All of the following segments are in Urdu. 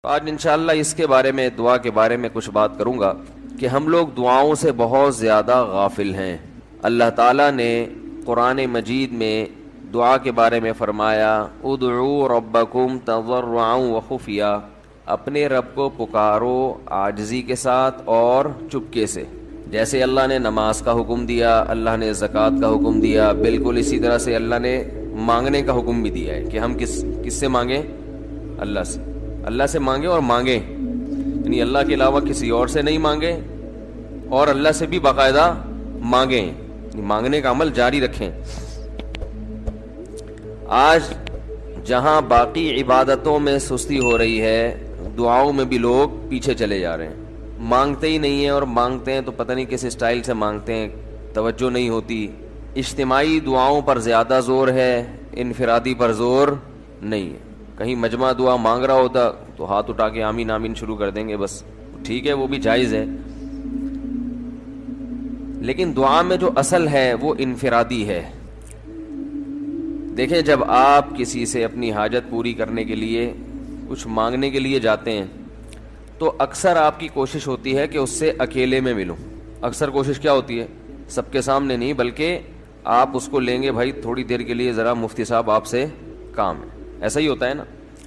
آج انشاءاللہ اس کے بارے میں، دعا کے بارے میں کچھ بات کروں گا کہ ہم لوگ دعاؤں سے بہت زیادہ غافل ہیں. اللہ تعالیٰ نے قرآن مجید میں دعا کے بارے میں فرمایا ادعوا ربکم تضرعا وخفیا، اپنے رب کو پکارو عاجزی کے ساتھ اور چپکے سے. جیسے اللہ نے نماز کا حکم دیا، اللہ نے زکوٰۃ کا حکم دیا، بالکل اسی طرح سے اللہ نے مانگنے کا حکم بھی دیا ہے کہ ہم کس سے مانگیں؟ اللہ سے. اللہ سے مانگیں اور مانگیں، یعنی اللہ کے علاوہ کسی اور سے نہیں مانگیں، اور اللہ سے بھی باقاعدہ مانگیں، مانگنے کا عمل جاری رکھیں. آج جہاں باقی عبادتوں میں سستی ہو رہی ہے، دعاؤں میں بھی لوگ پیچھے چلے جا رہے ہیں. مانگتے ہی نہیں ہیں، اور مانگتے ہیں تو پتہ نہیں کس اسٹائل سے مانگتے ہیں، توجہ نہیں ہوتی. اجتماعی دعاؤں پر زیادہ زور ہے، انفرادی پر زور نہیں ہے. کہیں مجمع دعا مانگ رہا ہوتا تو ہاتھ اٹھا کے آمین آمین شروع کر دیں گے، بس ٹھیک ہے، وہ بھی جائز ہے. لیکن دعا میں جو اصل ہے وہ انفرادی ہے. دیکھیں، جب آپ کسی سے اپنی حاجت پوری کرنے کے لیے، کچھ مانگنے کے لیے جاتے ہیں تو اکثر آپ کی کوشش ہوتی ہے کہ اس سے اکیلے میں ملوں. اکثر کوشش کیا ہوتی ہے؟ سب کے سامنے نہیں، بلکہ آپ اس کو لیں گے، بھائی تھوڑی دیر کے لیے ذرا مفتی صاحب آپ سے کام ہے. ایسا ہی ہوتا ہے نا،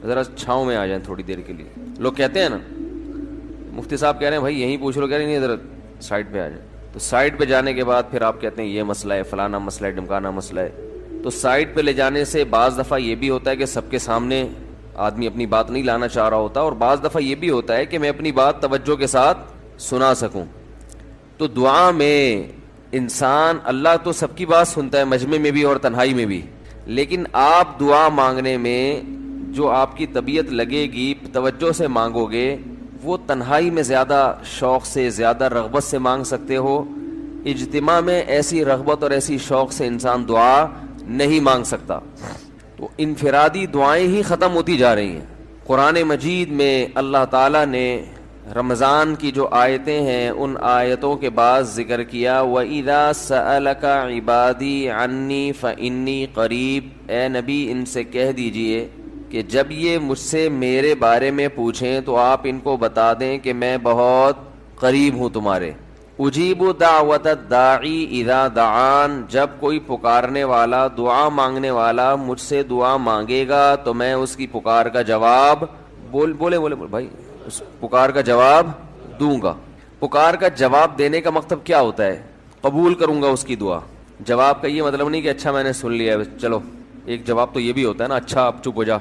ذرا چھاؤں میں آ جائیں تھوڑی دیر کے لیے. لوگ کہتے ہیں نا، مفتی صاحب کہہ رہے ہیں بھائی یہیں پوچھ لو، کہہ رہے ہیں نہیں ذرا سائڈ پہ آ جائیں. تو سائڈ پہ جانے کے بعد پھر آپ کہتے ہیں یہ مسئلہ ہے، فلانا مسئلہ ہے، ڈمکانا مسئلہ ہے. تو سائڈ پہ لے جانے سے بعض دفعہ یہ بھی ہوتا ہے کہ سب کے سامنے آدمی اپنی بات نہیں لانا چاہ رہا ہوتا، اور بعض دفعہ یہ بھی ہوتا ہے کہ میں اپنی بات توجہ کے ساتھ سنا سکوں. تو دعا میں انسان، اللہ تو سب کی بات سنتا ہے، مجمع میں بھی اور تنہائی میں بھی، لیکن آپ دعا مانگنے میں جو آپ کی طبیعت لگے گی، توجہ سے مانگو گے، وہ تنہائی میں زیادہ شوق سے، زیادہ رغبت سے مانگ سکتے ہو. اجتماع میں ایسی رغبت اور ایسی شوق سے انسان دعا نہیں مانگ سکتا. تو انفرادی دعائیں ہی ختم ہوتی جا رہی ہیں. قرآن مجید میں اللہ تعالیٰ نے رمضان کی جو آیتیں ہیں ان آیتوں کے بعد ذکر کیا وَإِذَا سَأَلَكَ عِبَادِي عَنِّي فَإِنِّي قَرِيب، اے نبی ان سے کہہ دیجئے کہ جب یہ مجھ سے میرے بارے میں پوچھیں تو آپ ان کو بتا دیں کہ میں بہت قریب ہوں تمہارے. اجیب دعوت الداعی اذا دعان، جب کوئی پکارنے والا، دعا مانگنے والا مجھ سے دعا مانگے گا تو میں اس کی پکار کا جواب بولے بھائی، اس پکار کا جواب دوں گا. پکار کا جواب دینے کا مطلب کیا ہوتا ہے؟ قبول کروں گا اس کی دعا. جواب کا یہ مطلب نہیں کہ اچھا میں نے سن لیا چلو. ایک جواب تو یہ بھی ہوتا ہے نا، اچھا اب چپ ہو جا.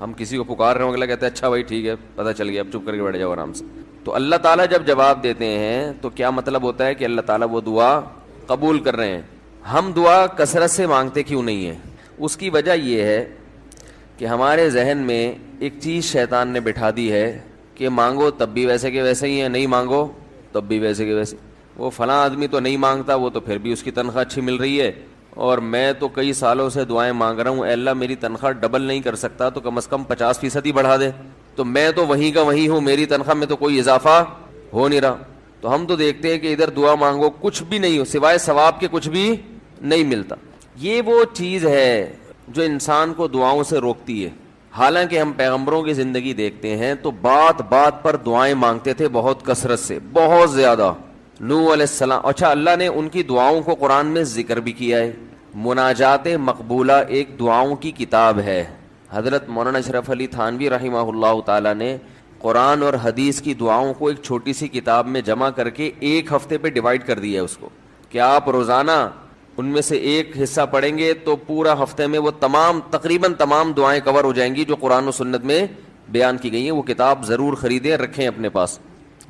ہم کسی کو پکار رہے ہوں، اگلا کہتے ہیں اچھا بھائی ٹھیک ہے پتہ چل گیا، اب چپ کر کے بیٹھ جاؤ آرام سے. تو اللہ تعالیٰ جب جواب دیتے ہیں تو کیا مطلب ہوتا ہے کہ اللہ تعالیٰ وہ دعا قبول کر رہے ہیں. ہم دعا کثرت سے مانگتے کیوں نہیں ہیں؟ اس کی وجہ یہ ہے کہ ہمارے ذہن میں ایک چیز شیطان نے بٹھا دی ہے کہ مانگو تب بھی ویسے کے ویسے ہی ہیں، نہیں مانگو تب بھی ویسے کے ویسے. وہ فلاں آدمی تو نہیں مانگتا، وہ تو پھر بھی اس کی تنخواہ اچھی مل رہی ہے، اور میں تو کئی سالوں سے دعائیں مانگ رہا ہوں، اے اللہ میری تنخواہ ڈبل نہیں کر سکتا تو کم از کم 50% ہی بڑھا دے. تو میں تو وہیں کا وہیں ہوں، میری تنخواہ میں تو کوئی اضافہ ہو نہیں رہا. تو ہم تو دیکھتے ہیں کہ ادھر دعا مانگو کچھ بھی نہیں ہو، سوائے ثواب کے کچھ بھی نہیں ملتا. یہ وہ چیز ہے جو انسان کو دعاؤں سے روکتی ہے. حالانکہ ہم پیغمبروں کی زندگی دیکھتے ہیں تو بات بات پر دعائیں مانگتے تھے، بہت کثرت سے، بہت زیادہ. نوح علیہ السلام، اچھا اللہ نے ان کی دعاؤں کو قرآن میں ذکر بھی کیا ہے. مناجات مقبولہ ایک دعاؤں کی کتاب ہے. حضرت مولانا اشرف علی تھانوی رحمہ اللہ تعالی نے قرآن اور حدیث کی دعاؤں کو ایک چھوٹی سی کتاب میں جمع کر کے ایک ہفتے پہ ڈیوائیڈ کر دیا ہے اس کو، کہ آپ روزانہ ان میں سے ایک حصہ پڑھیں گے تو پورا ہفتے میں وہ تقریباً تمام دعائیں کور ہو جائیں گی جو قرآن و سنت میں بیان کی گئی ہیں. وہ کتاب ضرور خریدیں، رکھیں اپنے پاس،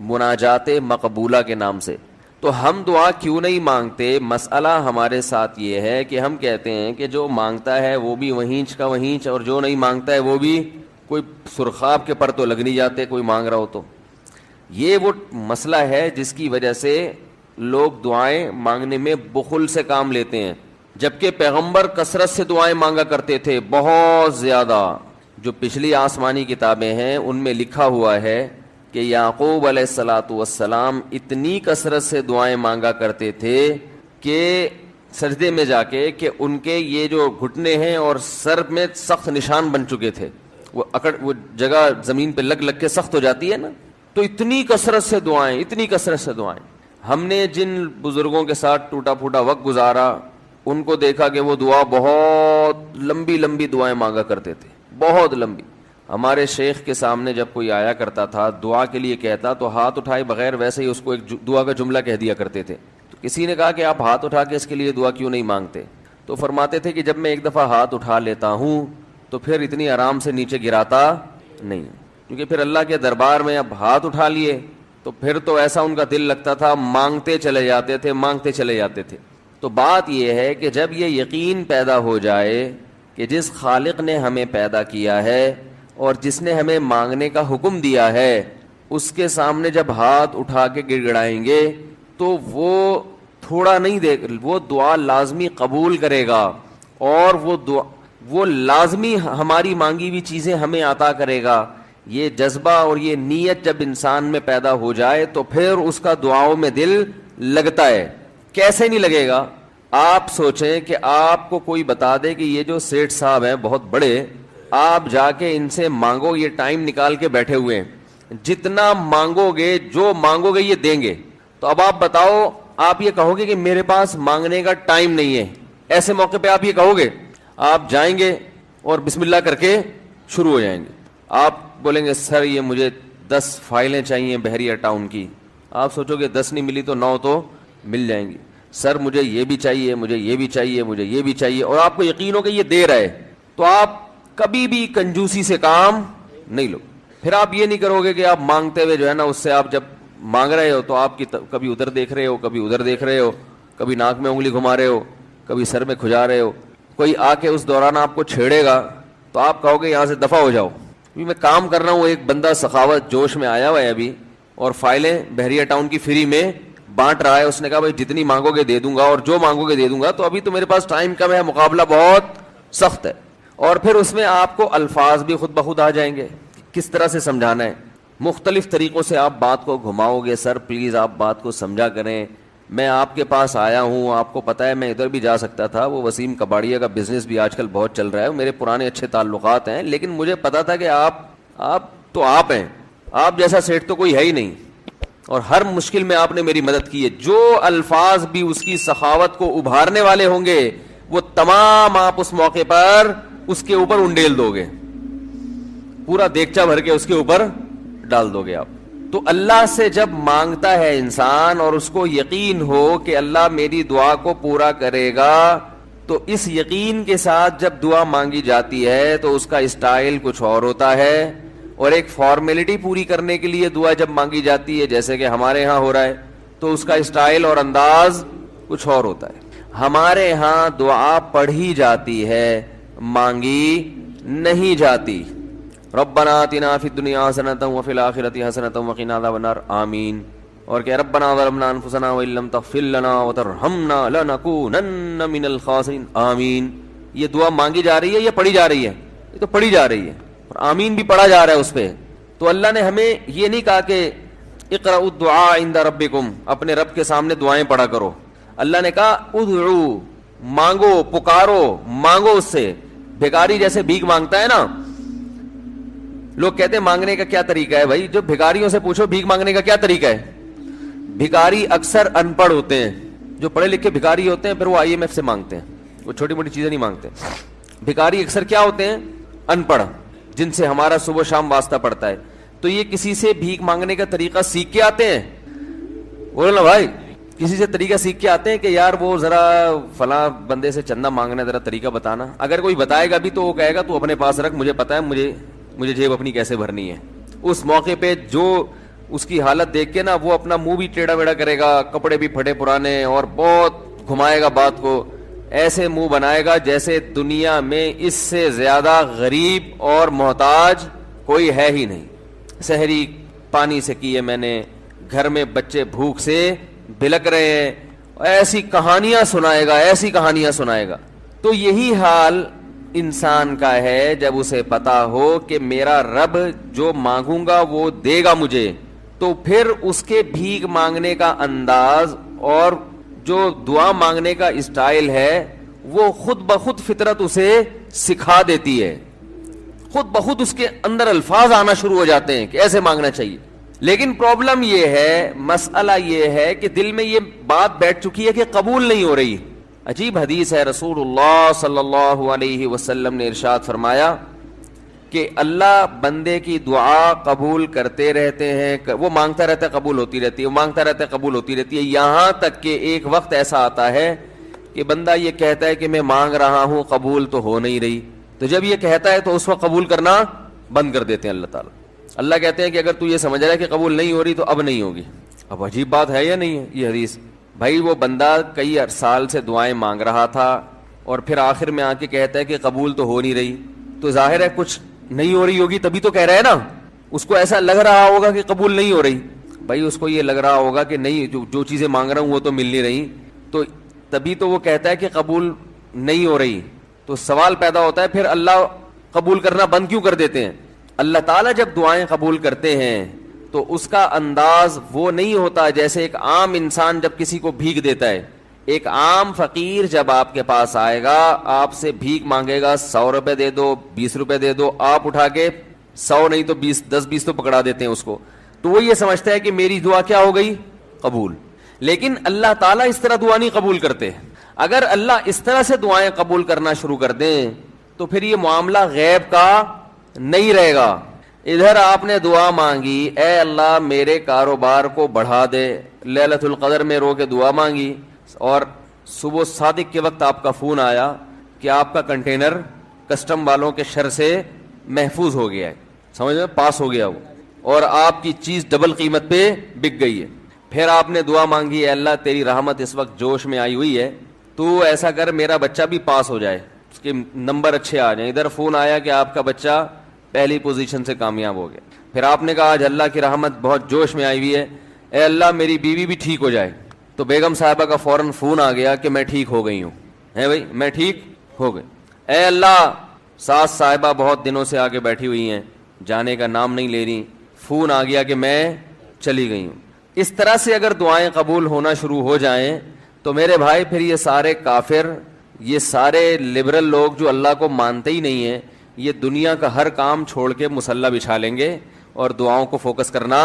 مناجات مقبولہ کے نام سے. تو ہم دعا کیوں نہیں مانگتے؟ مسئلہ ہمارے ساتھ یہ ہے کہ ہم کہتے ہیں کہ جو مانگتا ہے وہ بھی وہینچ کا وہینچ، اور جو نہیں مانگتا ہے وہ بھی کوئی سرخاب کے پر تو لگ نہیں جاتے کوئی مانگ رہا ہو تو. یہ وہ مسئلہ ہے جس کی وجہ سے لوگ دعائیں مانگنے میں بخل سے کام لیتے ہیں، جبکہ پیغمبر کثرت سے دعائیں مانگا کرتے تھے، بہت زیادہ. جو پچھلی آسمانی کتابیں ہیں ان میں لکھا ہوا ہے کہ یعقوب علیہ الصلاۃ والسلام اتنی کثرت سے دعائیں مانگا کرتے تھے کہ سجدے میں جا کے کہ ان کے یہ جو گھٹنے ہیں اور سر میں سخت نشان بن چکے تھے. وہ جگہ زمین پہ لگ لگ کے سخت ہو جاتی ہے نا. تو اتنی کثرت سے دعائیں، اتنی کثرت سے دعائیں. ہم نے جن بزرگوں کے ساتھ ٹوٹا پھوٹا وقت گزارا ان کو دیکھا کہ وہ دعا بہت لمبی لمبی دعائیں مانگا کرتے تھے، بہت لمبی. ہمارے شیخ کے سامنے جب کوئی آیا کرتا تھا دعا کے لیے کہتا تو ہاتھ اٹھائے بغیر ویسے ہی اس کو ایک دعا کا جملہ کہہ دیا کرتے تھے. تو کسی نے کہا کہ آپ ہاتھ اٹھا کے اس کے لیے دعا کیوں نہیں مانگتے؟ تو فرماتے تھے کہ جب میں ایک دفعہ ہاتھ اٹھا لیتا ہوں تو پھر اتنی آرام سے نیچے گراتا نہیں، کیونکہ پھر اللہ کے دربار میں اب ہاتھ اٹھا لیے تو پھر تو ایسا ان کا دل لگتا تھا، مانگتے چلے جاتے تھے، مانگتے چلے جاتے تھے. تو بات یہ ہے کہ جب یہ یقین پیدا ہو جائے کہ جس خالق نے ہمیں پیدا کیا ہے اور جس نے ہمیں مانگنے کا حکم دیا ہے اس کے سامنے جب ہاتھ اٹھا کے گڑ گڑائیں گے تو وہ تھوڑا نہیں دے، وہ دعا لازمی قبول کرے گا اور وہ لازمی ہماری مانگی ہوئی چیزیں ہمیں عطا کرے گا. یہ جذبہ اور یہ نیت جب انسان میں پیدا ہو جائے تو پھر اس کا دعاؤں میں دل لگتا ہے. کیسے نہیں لگے گا؟ آپ سوچیں کہ آپ کو کوئی بتا دے کہ یہ جو سیٹھ صاحب ہیں بہت بڑے، آپ جا کے ان سے مانگو، یہ ٹائم نکال کے بیٹھے ہوئے ہیں، جتنا مانگو گے جو مانگو گے یہ دیں گے. تو اب آپ بتاؤ، آپ یہ کہو گے کہ میرے پاس مانگنے کا ٹائم نہیں ہے؟ ایسے موقع پہ آپ یہ کہو گے؟ آپ جائیں گے اور بسم اللہ کر کے شروع ہو جائیں گے. آپ بولیں گے سر یہ مجھے 10 فائلیں چاہیے بحریہ ٹاؤن کی. آپ سوچو گے 10 نہیں ملی تو 9 تو مل جائیں گی. سر مجھے یہ بھی چاہیے، مجھے یہ بھی چاہیے، مجھے یہ بھی چاہیے، اور آپ کو یقین ہو کہ یہ دے رہا ہے تو آپ کبھی بھی کنجوسی سے کام نہیں لو. پھر آپ یہ نہیں کرو گے کہ آپ مانگتے ہوئے جو ہے نا اس سے آپ جب مانگ رہے ہو تو آپ کی کبھی ادھر دیکھ رہے ہو، کبھی ادھر دیکھ رہے ہو، کبھی ناک میں انگلی گھما رہے ہو، کبھی سر میں کھجا رہے ہو. کوئی آ کے اس دوران آپ کو چھیڑے گا تو آپ کہو گے یہاں سے دفع ہو جاؤ. میں کام کر رہا ہوں، ایک بندہ سخاوت جوش میں آیا ہوا ہے ابھی اور فائلیں بحریہ ٹاؤن کی فری میں بانٹ رہا ہے. اس نے کہا بھائی جتنی مانگو گے دے دوں گا اور جو مانگو گے دے دوں گا. تو ابھی تو میرے پاس ٹائم کم ہے، مقابلہ بہت سخت ہے. اور پھر اس میں آپ کو الفاظ بھی خود بخود آ جائیں گے کس طرح سے سمجھانا ہے. مختلف طریقوں سے آپ بات کو گھماؤ گے. سر پلیز آپ بات کو سمجھا کریں، میں آپ کے پاس آیا ہوں، آپ کو پتا ہے میں ادھر بھی جا سکتا تھا. وہ وسیم کباڑیا کا بزنس بھی آج کل بہت چل رہا ہے، میرے پرانے اچھے تعلقات ہیں، لیکن مجھے پتا تھا کہ آپ تو آپ ہیں، آپ جیسا سیٹ تو کوئی ہے ہی نہیں، اور ہر مشکل میں آپ نے میری مدد کی ہے. جو الفاظ بھی اس کی سخاوت کو ابھارنے والے ہوں گے وہ تمام آپ اس موقع پر اس کے اوپر انڈیل دو گے، پورا دیگچہ بھر کے اس کے اوپر ڈال دو گے آپ. تو اللہ سے جب مانگتا ہے انسان اور اس کو یقین ہو کہ اللہ میری دعا کو پورا کرے گا، تو اس یقین کے ساتھ جب دعا مانگی جاتی ہے تو اس کا اسٹائل کچھ اور ہوتا ہے. اور ایک فارمیلٹی پوری کرنے کے لیے دعا جب مانگی جاتی ہے جیسے کہ ہمارے ہاں ہو رہا ہے تو اس کا اسٹائل اور انداز کچھ اور ہوتا ہے. ہمارے ہاں دعا پڑھی جاتی ہے، مانگی نہیں جاتی. ربنا آتنا فی الدنیا حسنۃ وفی الآخرۃ حسنۃ وقنا عذاب النار آمین. اور کہ ربنا ظلمنا انفسنا وان لم تغفر لنا وترحمنا لنکونن من الخاسرین آمین. یہ دعا مانگی جا رہی ہے یا پڑھی جا رہی ہے؟ یہ تو پڑھی جا رہی ہے اور آمین بھی پڑھا جا رہا ہے اس پہ. تو اللہ نے ہمیں یہ نہیں کہا کہ اقرأوا الدعاء عند ربکم، اپنے رب کے سامنے دعائیں پڑھا کرو. اللہ نے کہا ادعو، مانگو، پکارو، مانگو اس سے. بھکاری جیسے بھیک مانگتا ہے نا، لوگ کہتے ہیں مانگنے کا کیا طریقہ ہے؟ بھائی جو بھکاریوں سے پوچھو بھیک مانگنے کا کیا طریقہ ہے. بھکاری اکثر ان پڑھ ہوتے ہیں، جو پڑھے لکھے بھکاری ہوتے ہیں پھر وہ IMF سے مانگتے ہیں، وہ چھوٹی موٹی چیزیں نہیں مانگتے. بھکاری اکثر کیا ہوتے ہیں؟ ان پڑھ، جن سے ہمارا صبح شام واسطہ پڑتا ہے. تو یہ کسی سے بھیک مانگنے کا طریقہ سیکھ کے آتے ہیں؟ بولو نا بھائی، کسی سے طریقہ سیکھ کے آتے ہیں کہ یار وہ ذرا فلاں بندے سے چندہ مانگنا ذرا طریقہ بتانا. اگر کوئی بتائے گا بھی تو وہ کہے گا تو اپنے پاس رکھ، مجھے پتا ہے مجھے جیب اپنی کیسے بھرنی ہے. اس موقع پہ جو اس کی حالت دیکھ کے نا وہ اپنا منہ بھی ٹیڑھا میڑھا کرے گا، کپڑے بھی پھٹے پرانے، اور بہت گھمائے گا بات کو، ایسے منہ بنائے گا جیسے دنیا میں اس سے زیادہ غریب اور محتاج کوئی ہے ہی نہیں. سحری پانی سے کی ہے میں نے، گھر میں بچے بھوک سے بلک رہے ہیں، ایسی کہانیاں سنائے گا، ایسی کہانیاں سنائے گا. تو یہی حال انسان کا ہے جب اسے پتا ہو کہ میرا رب جو مانگوں گا وہ دے گا مجھے، تو پھر اس کے بھیک مانگنے کا انداز اور جو دعا مانگنے کا اسٹائل ہے وہ خود بخود فطرت اسے سکھا دیتی ہے. خود بخود اس کے اندر الفاظ آنا شروع ہو جاتے ہیں کہ ایسے مانگنا چاہیے. لیکن پرابلم یہ ہے, مسئلہ یہ ہے کہ دل میں یہ بات بیٹھ چکی ہے کہ قبول نہیں ہو رہی. عجیب حدیث ہے, رسول اللہ صلی اللہ علیہ وسلم نے ارشاد فرمایا کہ اللہ بندے کی دعا قبول کرتے رہتے ہیں, وہ مانگتا رہتا ہے قبول ہوتی رہتی ہے, وہ مانگتا رہتا ہے قبول ہوتی رہتی ہے, یہاں تک کہ ایک وقت ایسا آتا ہے کہ بندہ یہ کہتا ہے کہ میں مانگ رہا ہوں, قبول تو ہو نہیں رہی. تو جب یہ کہتا ہے تو اس وقت قبول کرنا بند کر دیتے ہیں اللہ تعالیٰ. اللہ کہتے ہیں کہ اگر تو یہ سمجھ رہا ہے کہ قبول نہیں ہو رہی تو اب نہیں ہوگی. اب عجیب بات ہے یا نہیں ہے یہ حدیث؟ بھائی وہ بندہ کئی سال سے دعائیں مانگ رہا تھا اور پھر آخر میں آ کے کہتا ہے کہ قبول تو ہو نہیں رہی, تو ظاہر ہے کچھ نہیں ہو رہی ہوگی, تبھی تو کہہ رہا ہے نا. اس کو ایسا لگ رہا ہوگا کہ قبول نہیں ہو رہی. بھائی اس کو یہ لگ رہا ہوگا کہ نہیں, جو چیزیں مانگ رہا ہوں وہ تو مل نہیں رہی, تو تبھی تو وہ کہتا ہے کہ قبول نہیں ہو رہی. تو سوال پیدا ہوتا ہے پھر اللہ قبول کرنا بند کیوں کر دیتے ہیں؟ اللہ تعالیٰ جب دعائیں قبول کرتے ہیں تو اس کا انداز وہ نہیں ہوتا جیسے ایک عام انسان جب کسی کو بھیک دیتا ہے. ایک عام فقیر جب آپ کے پاس آئے گا, آپ سے بھیک مانگے گا, 100 روپے دے دو, 20 روپے دے دو, آپ اٹھا کے 100 نہیں تو 20, 10-20 تو پکڑا دیتے ہیں اس کو, تو وہ یہ سمجھتا ہے کہ میری دعا کیا ہو گئی؟ قبول. لیکن اللہ تعالیٰ اس طرح دعا نہیں قبول کرتے. اگر اللہ اس طرح سے دعائیں قبول کرنا شروع کر دیں تو پھر یہ معاملہ غیب کا نہیں رہے گا. ادھر آپ نے دعا مانگی, اے اللہ میرے کاروبار کو بڑھا دے, لیلۃ القدر میں رو کے دعا مانگی, اور صبح صادق کے وقت آپ کا فون آیا کہ آپ کا کنٹینر کسٹم والوں کے شر سے محفوظ ہو گیا ہے, سمجھ میں پاس ہو گیا وہ, اور آپ کی چیز ڈبل قیمت پہ بک گئی ہے. پھر آپ نے دعا مانگی, اے اللہ تیری رحمت اس وقت جوش میں آئی ہوئی ہے, تو ایسا کر میرا بچہ بھی پاس ہو جائے, اس کے نمبر اچھے آ جائیں. ادھر فون آیا کہ آپ کا بچہ پہلی پوزیشن سے کامیاب ہو گیا. پھر آپ نے کہا آج اللہ کی رحمت بہت جوش میں آئی ہوئی ہے, اے اللہ میری بیوی بھی ٹھیک ہو جائے. تو بیگم صاحبہ کا فوراً فون آ گیا کہ میں ٹھیک ہو گئی ہوں, ہے بھائی میں ٹھیک ہو گئی. اے اللہ ساس صاحبہ بہت دنوں سے آگے بیٹھی ہوئی ہیں, جانے کا نام نہیں لے رہی, فون آ گیا کہ میں چلی گئی ہوں. اس طرح سے اگر دعائیں قبول ہونا شروع ہو جائیں تو میرے بھائی پھر یہ سارے کافر, یہ سارے لبرل لوگ جو اللہ کو مانتے ہی نہیں ہیں, یہ دنیا کا ہر کام چھوڑ کے مصلی بچھا لیں گے اور دعاؤں کو فوکس کرنا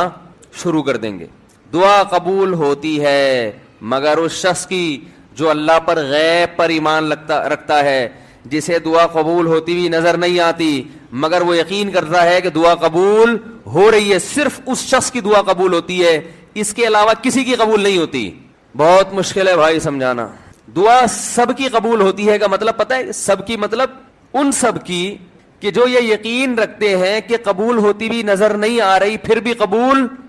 شروع کر دیں گے. دعا قبول ہوتی ہے مگر اس شخص کی جو اللہ پر غیب پر ایمان رکھتا ہے, جسے دعا قبول ہوتی بھی نظر نہیں آتی مگر وہ یقین کرتا ہے کہ دعا قبول ہو رہی ہے. صرف اس شخص کی دعا قبول ہوتی ہے, اس کے علاوہ کسی کی قبول نہیں ہوتی. بہت مشکل ہے بھائی سمجھانا. دعا سب کی قبول ہوتی ہے کا مطلب پتہ ہے؟ سب کی مطلب ان سب کی کہ جو یہ یقین رکھتے ہیں کہ قبول ہوتی بھی نظر نہیں آ رہی پھر بھی قبول